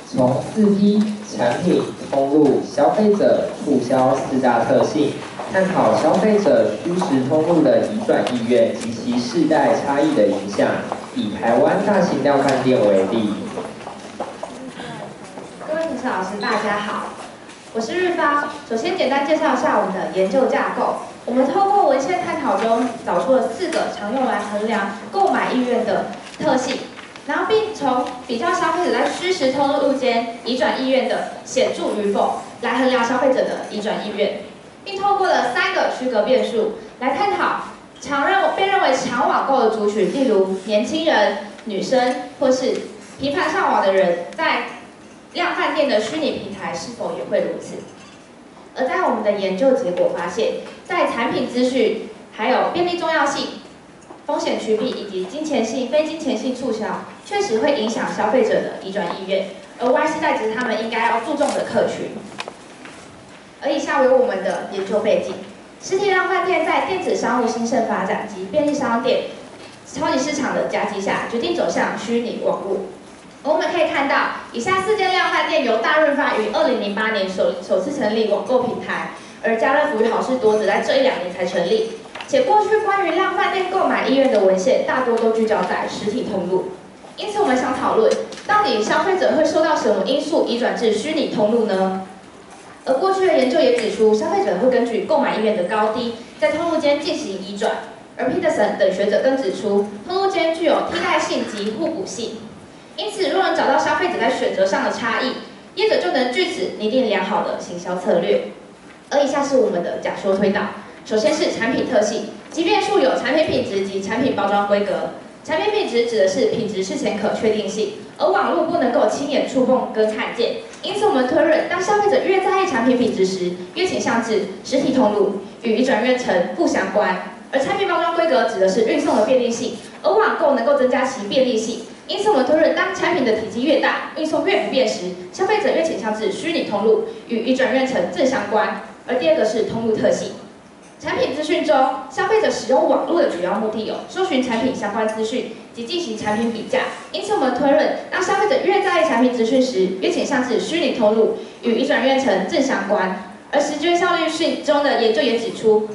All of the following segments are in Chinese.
从4P 产品、通路、消费者、促销4大特性，探讨消费者虚实通路的移转意愿及其世代差异的影响。以台湾大型量贩店为例。各位主持老师，大家好，我是日芳。首先简单介绍一下我们的研究架构。我们透过文献探讨中找出了4个常用来衡量购买意愿的特性。然后并从比较消费者在虚实通路间移转意愿的显著与否，来衡量消费者的移转意愿，并透过了3个区隔变数来探讨被认为常网购的族群，例如年轻人、女生或是频繁上网的人，在量贩店的虚拟平台是否也会如此。而在我们的研究结果发现，在产品资讯、还有便利重要性、风险趋避以及金钱性、非金钱性促销，确实会影响消费者的移转意愿，而 Y 世代只是他们应该要注重的客群。而以下为我们的研究背景：实体量贩店在电子商务兴盛发展及便利商店超级市场的夹击下，决定走向虚拟网络。我们可以看到，以下4间量贩店由大润发于2008年首次成立网购平台，而家乐福与好事多则在这1-2年才成立。且过去关于量贩店购买意愿的文献大多都聚焦在实体通路，因此我们想讨论，到底消费者会受到什么因素移转至虚拟通路呢？而过去的研究也指出，消费者会根据购买意愿的高低，在通路间进行移转。而 Peterson 等学者更指出，通路间具有替代性及互补性，因此若能找到消费者在选择上的差异，业者就能据此拟定良好的行销策略。而以下是我们的假说推导。首先是产品特性，即变数有产品品质及产品包装规格。产品品质指的是品质事前可确定性，而网络不能够亲眼触碰跟看见。因此，我们推论，当消费者越在意产品品质时，越倾向至实体通路，与移转院成负相关。而产品包装规格指的是运送的便利性，而网购能够增加其便利性。因此，我们推论，当产品的体积越大，运送越不便时，消费者越倾向至虚拟通路，与移转院成正相关。而第2个是通路特性。产品资讯中，消费者使用网络的主要目的有搜寻产品相关资讯及进行产品比价。因此，我们推论，当消费者越在意产品资讯时，越倾向至虚拟通路，与移转院成正相关。而时间效率性中的研究也指出，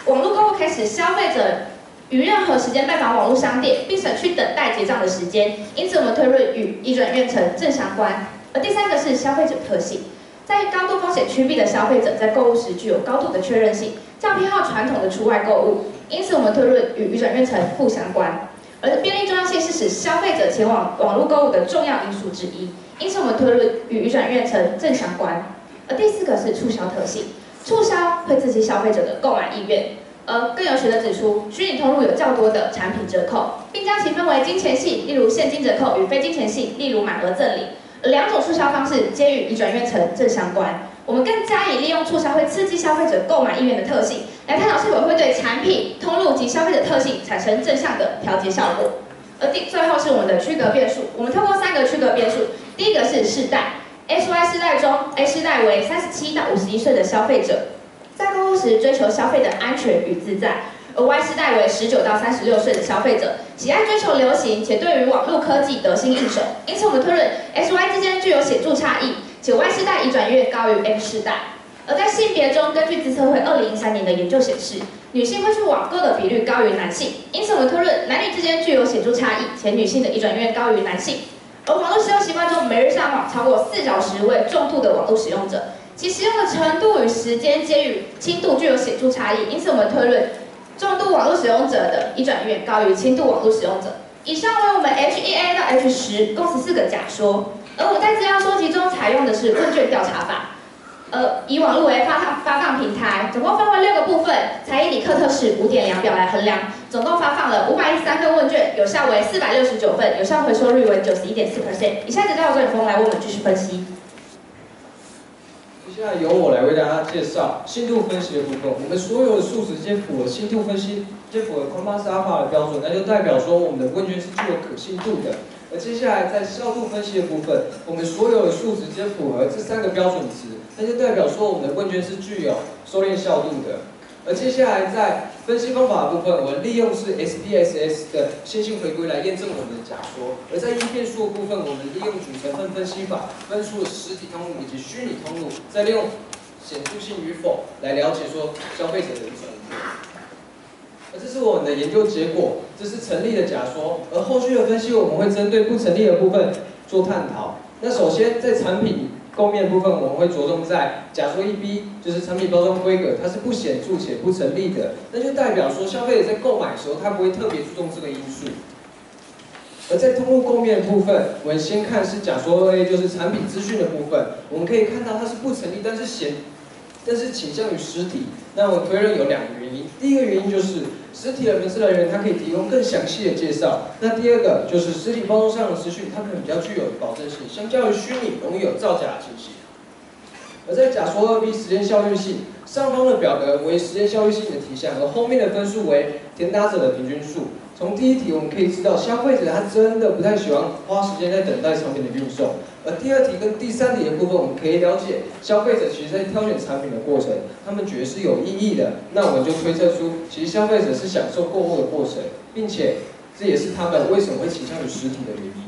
网络购物可以使消费者于任何时间拜访网络商店，并省去等待结账的时间。因此，我们推论与移转院成正相关。而第3个是消费者特性。在高度风险趋避的消费者在购物时具有高度的确认性，较偏好传统的出外购物，因此我们推论与移转院成负相关。而便利重要性是使消费者前往网络购物的重要因素之一，因此我们推论与移转院成正相关。而第4个是促销特性，促销会刺激消费者的购买意愿。而更有学者指出，虚拟通路有较多的产品折扣，并将其分为金钱性，例如现金折扣与非金钱性，例如满额赠礼。2种促销方式皆与移转院成正相关。我们更加以利用促销会刺激消费者购买意愿的特性，来探讨是否会对产品、通路及消费者特性产生正向的调节效果。而最后是我们的区隔变数，我们透过3个区隔变数。第1个是世代 ，XY 世代中 ，A 世代为37到51岁的消费者，在购物时追求消费的安全与自在。而 Y 世代为19到36岁的消费者，喜爱追求流行，且对于网络科技得心应手。因此，我们推论 XY 之间具有显著差异，且 Y 世代移转越高于 X 世代。而在性别中，根据资策会2003年的研究显示，女性会去网购的比率高于男性。因此，我们推论男女之间具有显著差异，且女性的移转越高于男性。而网络使用习惯中，每日上网超过4小时为重度的网络使用者，其使用的程度与时间皆与轻度具有显著差异。因此，我们推论重度网络使用者的移转越高于轻度网络使用者。以上为我们 H1A 到 H10共14个假说，而我在资料收集中采用的是问卷调查法。以网络为发放平台，总共分为6个部分，采以李克特式5点量表来衡量，总共发放了513份问卷，有效为469份，有效回收率为91.4%。以下资料由风来为我们继续分析。接下来由我来为大家介绍信度分析的部分。我们所有的数值皆符合信度分析，皆符合 Compass Alpha 的标准，那就代表说我们的问卷是具有可信度的。而接下来在效度分析的部分，我们所有的数值皆符合这3个标准值，那就代表说我们的问卷是具有收敛效度的。而接下来在分析方法的部分，我们利用是 SPSS 的线性回归来验证我们的假说；而在因变数的部分，我们利用组成分分析法分出了实体通路以及虚拟通路，再利用显著性与否来了解说消费者的移转意愿。而这是我们的研究结果，这是成立的假说。而后续的分析，我们会针对不成立的部分做探讨。那首先在产品构面部分，我们会着重在假说1B，就是产品包装规格，它是不显著且不成立的，那就代表说消费者在购买的时候，他不会特别注重这个因素。而在通路构面的部分，我们先看是假说2A，就是产品资讯的部分，我们可以看到它是不成立，但是倾向于实体。那我推论有2个原因，第一个原因就是实体的门市人员他可以提供更详细的介绍，那第二个就是实体包装上的资讯，它可能比较具有保证性，相较于虚拟容易有造假的情形。而在假说2B 时间效率性，上方的表格为时间效率性的题项，而后面的分数为填答者的平均数。从第一题我们可以知道，消费者他真的不太喜欢花时间在等待产品的运送。而第2题跟第3题的部分，我们可以了解消费者其实在挑选产品的过程，他们觉得是有意义的。那我们就推测出，其实消费者是享受购物的过程，并且这也是他们为什么会倾向于实体的原因。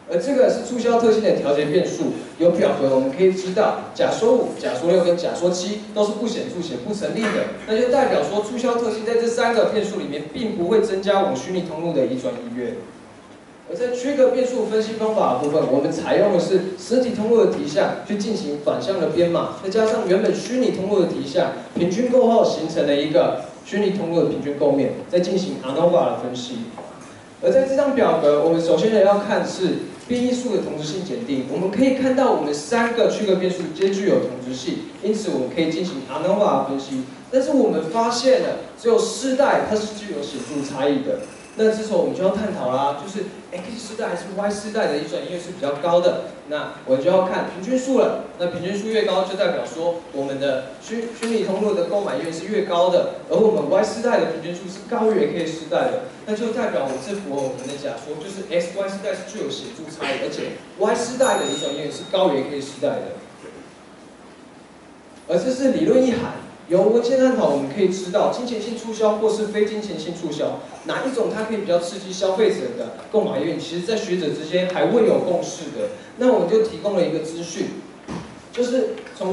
而这个是促销特性的调节变数，有表格我们可以知道，假说5、假说6跟假说7都是不显著且不成立的，那就代表说促销特性在这3个变数里面，并不会增加我们虚拟通路的移转意愿。而在缺格变数分析方法的部分，我们采用的是实体通路的题项去进行反向的编码，再加上原本虚拟通路的题项，平均构后形成了一个虚拟通路的平均构面，再进行 ANOVA 的分析。而在这张表格，我们首先要看是变异数的同质性检定，我们可以看到我们3个缺格变数皆具有同质性，因此我们可以进行 ANOVA 分析。但是我们发现了，只有世代它是具有显著差异的。那这时候我们就要探讨啦，就是 X 世代还是 Y 世代的移转意愿是比较高的，那我就要看平均数了。那平均数越高，就代表说我们的虚拟通路的购买意愿是越高的，而我们 Y 世代的平均数是高于 X 世代的，那就代表我们这符合我们的假说，就是 X、Y 世代是具有显著差异，而且 Y 世代的移转意愿是高于 X 世代的。而这是理论意涵。由文献探讨，我们可以知道金钱性促销或是非金钱性促销，哪一种它可以比较刺激消费者的购买意愿，其实在学者之间还未有共识的。那我们就提供了一个资讯，就是从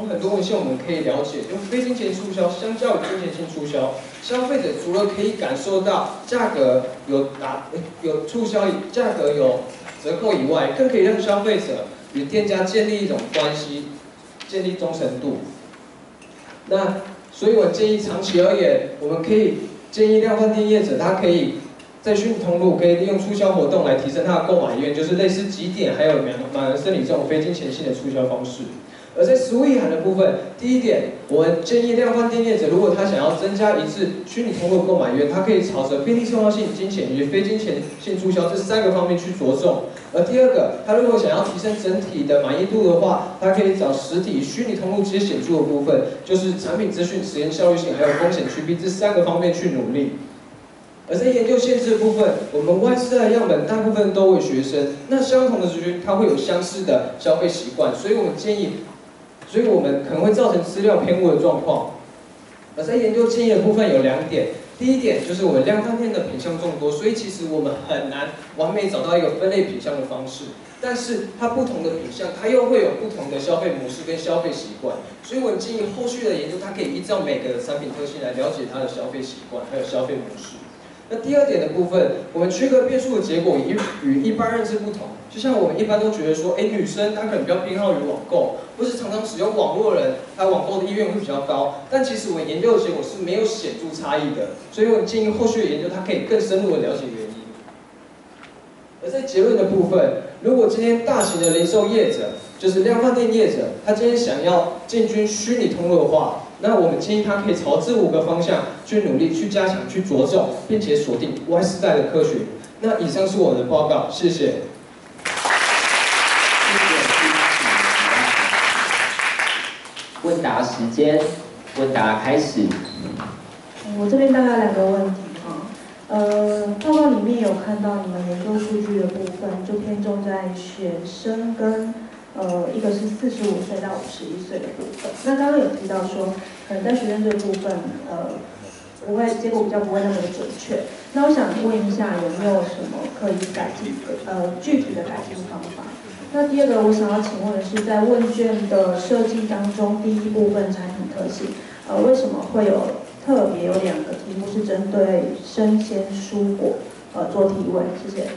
很多文献我们可以了解，就非金钱促销相较于金钱性促销，消费者除了可以感受到价格有促销、价格有折扣以外，更可以让消费者与店家建立一种关系，建立忠诚度。那所以我建议长期而言，我们可以建议量贩店业者，他可以在虚拟通路可以利用促销活动来提升他的购买意愿，就是类似集点还有满额生理这种非金钱性的促销方式。而在实务意涵的部分，第一点，我们建议量贩店业者，如果他想要增加一致虚拟通路购买意愿，他可以朝着便利重要性、金钱与非金钱性促销这3个方面去着重。而第二个，他如果想要提升整体的满意度的话，他可以找实体、虚拟通路皆显著的部分，就是产品资讯、实验效率性还有风险趋避这3个方面去努力。而在研究限制的部分，我们 Y 世代的样本大部分都为学生，那相同的族群它会有相似的消费习惯，所以我们可能会造成资料偏误的状况。而在研究建议的部分有2点，第一点就是我们量贩店的品项众多，所以其实我们很难完美找到一个分类品项的方式。但是它不同的品项，它又会有不同的消费模式跟消费习惯，所以我们建议后续的研究，它可以依照每个的产品特性来了解它的消费习惯还有消费模式。那第2点的部分，我们缺格变数的结果与一般认知不同。就像我们一般都觉得说，女生她可能比较偏好于网购，或是常常使用网络的人，她网购的意愿会比较高。但其实我们研究的结果是没有显著差异的，所以我们建议后续的研究它可以更深入的了解原因。而在结论的部分，如果今天大型的零售业者，就是量贩店业者，他今天想要进军虚拟通路的话，那我们建议他可以朝这5个方向去努力、去加强、去着重，并且锁定 Y 世代的科学。那以上是我的报告，谢谢。问答时间，问答开始。我这边大概2个问题报告里面有看到你们研究数据的部分，就偏重在学生跟一个是45岁到51岁的部分。那刚刚有提到说，可能在学生这个部分，结果比较不会那么的准确。那我想问一下，有没有什么可以改进的具体的改进方法？那第二个我想要请问的是，在问卷的设计当中，第一部分产品特性，为什么会特别有2个题目是针对生鲜蔬果做提问？谢谢。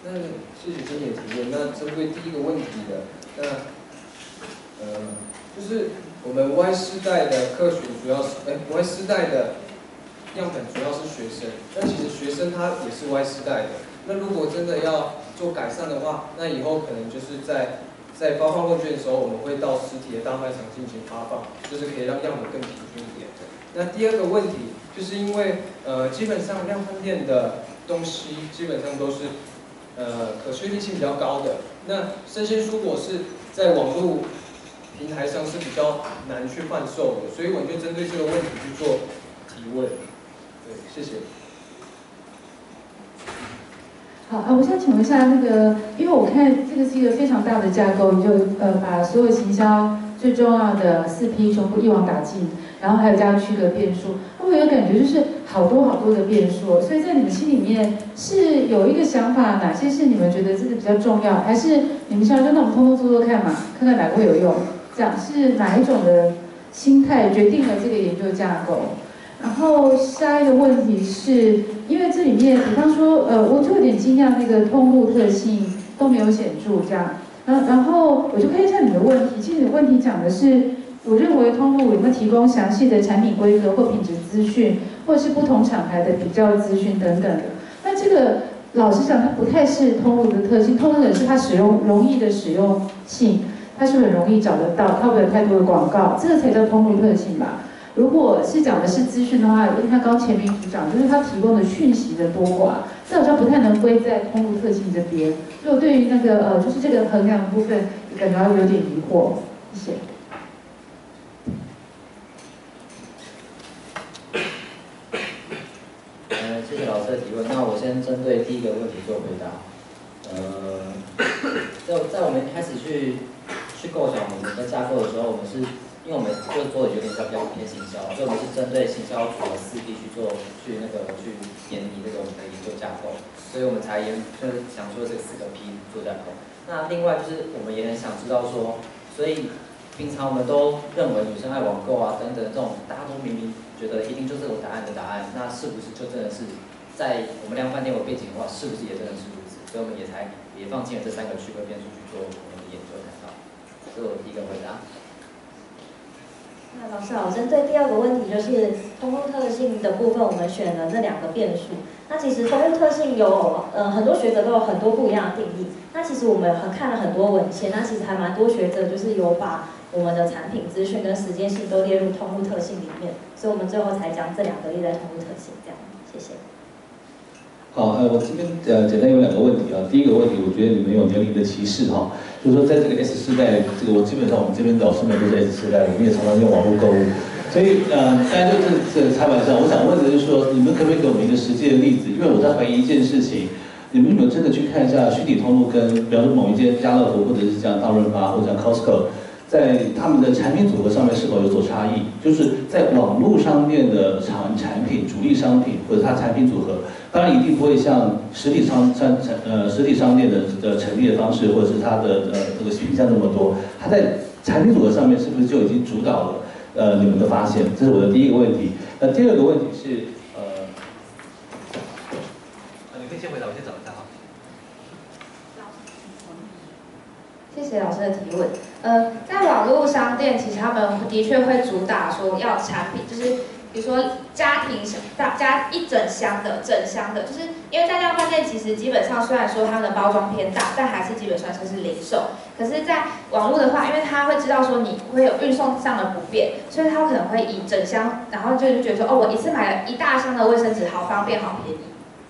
那谢谢经理的提问。那针对第一个问题的，就是我们 Y 世代的客群主要是，Y 世代的样本主要是学生，那其实学生他也是 Y 世代的。那如果真的要做改善的话，那以后可能就是在发放问卷的时候，我们会到实体的大卖场进行发放，就是可以让样本更平均一点。那第二个问题，就是因为基本上量贩店的东西基本上都是可确定性比较高的。那生鲜蔬果是在网络平台上是比较难去贩售的，所以我们就针对这个问题去做提问。对，谢谢。好我想请问一下因为我看这个是一个非常大的架构，你就把所有行销最重要的4P 全部一网打尽，然后还有加区隔变数，我有感觉就是好多的变数，所以在你们心里面是有一个想法，哪些是你们觉得这个比较重要，还是你们想说那我们通通做看嘛，看看哪个会有用，这样是哪一种的心态决定了这个研究架构？然后下一个问题是，因为这里面，比方说，我就有点惊讶，那个通路特性都没有显著这样。然后我就看一下你的问题，其实你的问题讲的是，我认为通路有没有提供详细的产品规格或品质资讯，或者是不同厂牌的比较资讯等等的。那这个老实讲，它不太是通路的特性，通路的是它容易的使用性，它是很容易找得到，它不会有太多的广告，这个才叫通路特性吧。如果是讲的是资讯的话，你看刚前面组长就是他提供的讯息的多寡，这好像不太能归在通路特性这边。所以我对于就是这个衡量的部分，感觉到有点疑惑。谢谢。谢谢老师的提问。那我先针对第一个问题做回答。在我们开始去构想我们的架构的时候，我们是。因为我们就做的有点比较偏行销，所以我们是针对行销组的4P去研拟这个我们的研究架构，所以我们才就是想说这4个 P 做架构。那另外就是我们也很想知道说，所以平常我们都认为女生爱网购啊等等这种，大家都明明觉得一定就是有答案的答案，那是不是就真的是在我们量贩店为背景的话，是不是也真的是如此？所以我们也放进了这3个区隔变数去做我们的研究谈到。这是我第一个回答。那老师好，针对第二个问题，就是通路特性的部分，我们选了这2个变数。那其实通路特性有很多学者都有很多不一样的定义。那其实我们看了很多文献，那其实还蛮多学者就是有把我们的产品资讯跟时间性都列入通路特性里面，所以我们最后才将这2个列在通路特性这样。谢谢。好，我这边简单有2个问题啊。第一个问题，我觉得你们有年龄的歧视哈，就是说在这个 S 世代，我基本上我们这边老师们都是 S 世代，我们也常常用网络购物，所以大家就是开玩笑。我想问的就是说，你们可不可以给我们一个实际的例子？因为我在怀疑一件事情，你们有没有真的去看一下虚拟通路跟，比方说某一间家乐福或者是像大润发或者像 Costco。在他们的产品组合上面是否有所差异？就是在网络商店的产品主力商品或者它产品组合，当然一定不会像实体商店的成立的方式，或者是它的这个品项那么多。它在产品组合上面是不是就已经主导了你们的发现？这是我的第一个问题。第二个问题是你可以先回答，我先找一下哈。谢谢老师的提问。在网络商店，其实他们的确会主打说要产品，就是比如说家庭加一整箱的，就是因为在量贩店其实基本上虽然说他们的包装偏大，但还是基本上是零售。可是，在网络的话，因为他会知道说你会有运送上的不便，所以他可能会以整箱，然后就觉得说哦，我一次买了一大箱的卫生纸，好方便，好便宜。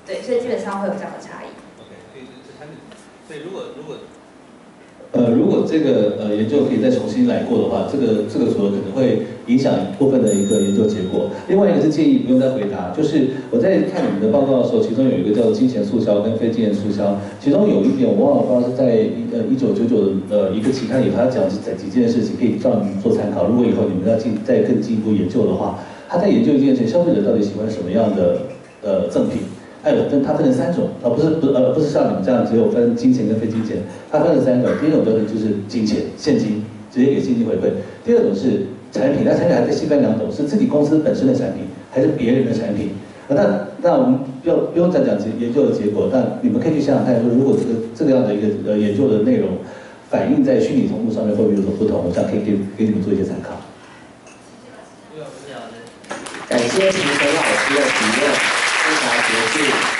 对，所以基本上会有这样的差异。OK， 所以这产品，所以如果如果这个研究可以再重新来过的话，这个组合可能会影响部分的一个研究结果。另外一个是建议不用再回答，就是我在看你们的报告的时候，其中有一个叫做金钱促销跟非金钱促销，其中有一点我忘了，不知道是在1999的一个期刊里，他讲这几件事情可以让你们做参考。如果以后你们要再更进一步研究的话，他在研究一件事，消费者到底喜欢什么样的赠品。它分成3种，不是像你们这样只有分金钱跟非金钱，它分成3种。第一种标准就是金钱，现金，直接给现金回馈；第二种是产品，那产品还在细分2种，是自己公司本身的产品，还是别人的产品。那我们不用再讲研究的结果，但你们可以去想想看，说如果这个样的一个研究的内容反映在虚拟通路上面会不会有所不同？我想可以给你们做一些参考。感谢评审老师的提问，复查结束。